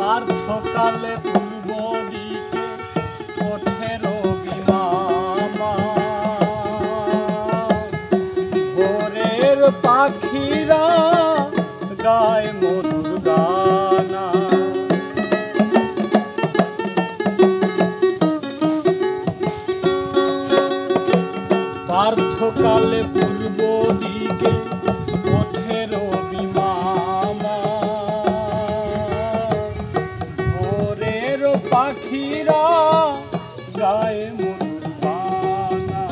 পার্থকালে পূর্ব দিকে ওঠে রবি মামা, ভোরের পাখিরা গায় মধুর গানা। পার্থকালে পূর্ব দিকে ওঠে রবি মামা, ভোরের পাখিরা গায়ে মধুর গানা।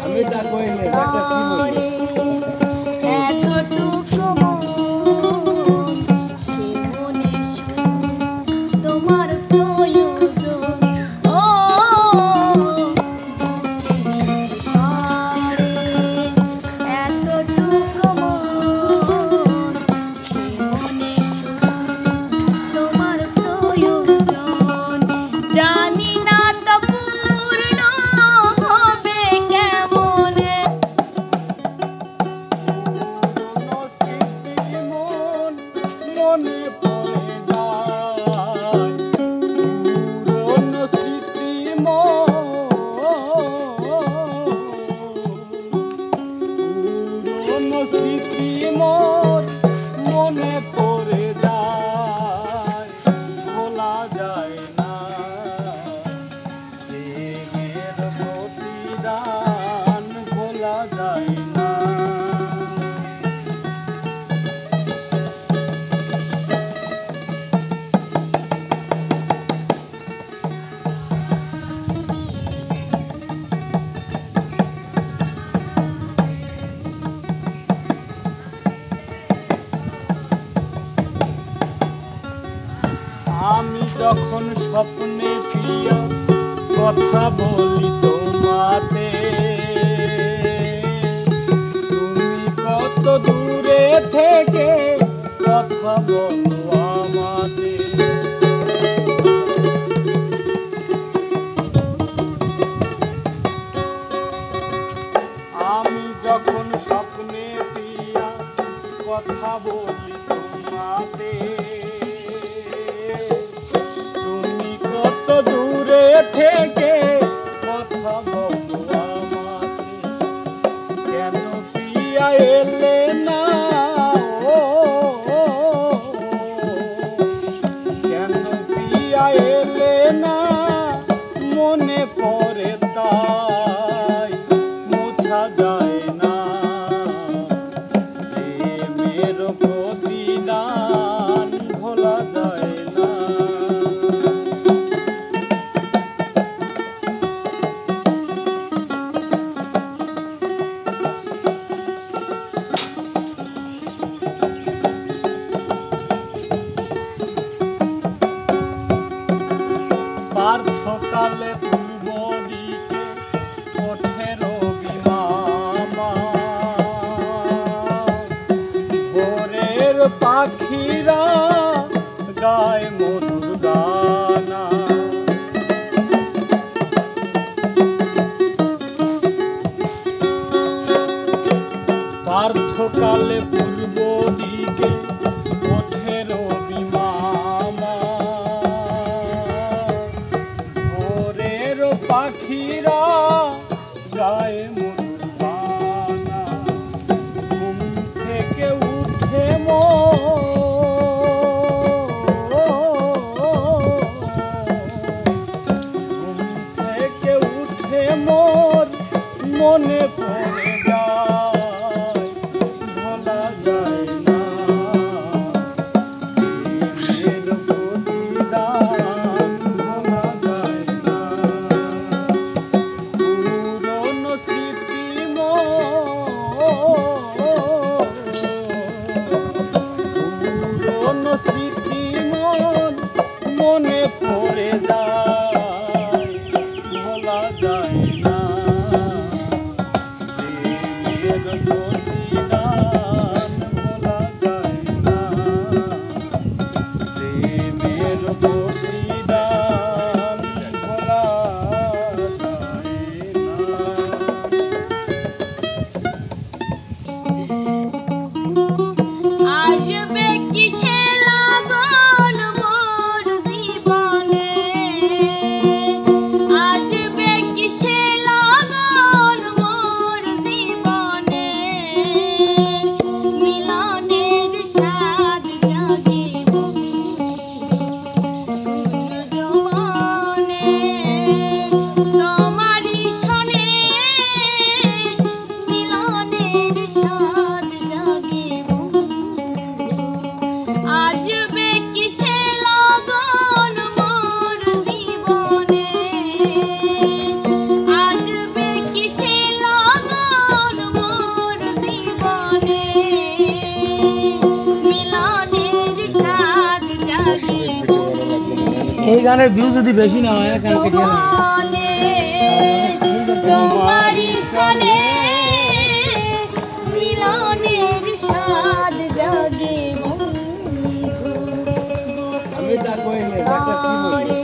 আমি তা কইলে একটা কি বলি স্মৃতি মোর মনে পড়ে যায়, ভোলা যায় না। প্রেমের প্রতিদান ভোলা যায় না। আমি যখন স্বপ্নে প্রিয় কথা বলি তোমাতে, তুমি কত দূরে থেকে কথা বলো আমাতে। আমি যখন স্বপ্নে প্রিয়া কথা বলি তোমাতে, দূরে থেকে কথা বলো আমাকে। কেন প্রিয়া এলে না, কেন প্রিয়া এলে না, মনে পড়ে তাই মোছা যায় না। প্রেমের প্রতিদান ভোলা যায় না। পার্থকালে পূর্ব দিকে ওঠে রবি মামা, ভোরের পাখিরা গায় মধুর গানা। পার্থকালে পূর্ব দিকে ওঠে রবি মামা, ভোরের এই গানের ভিউ যদি বেশি না হয় কেন কেটে তোমারি সনে মিলনের স্বাদ জাগে আমি তা কইলে একটা কি বলি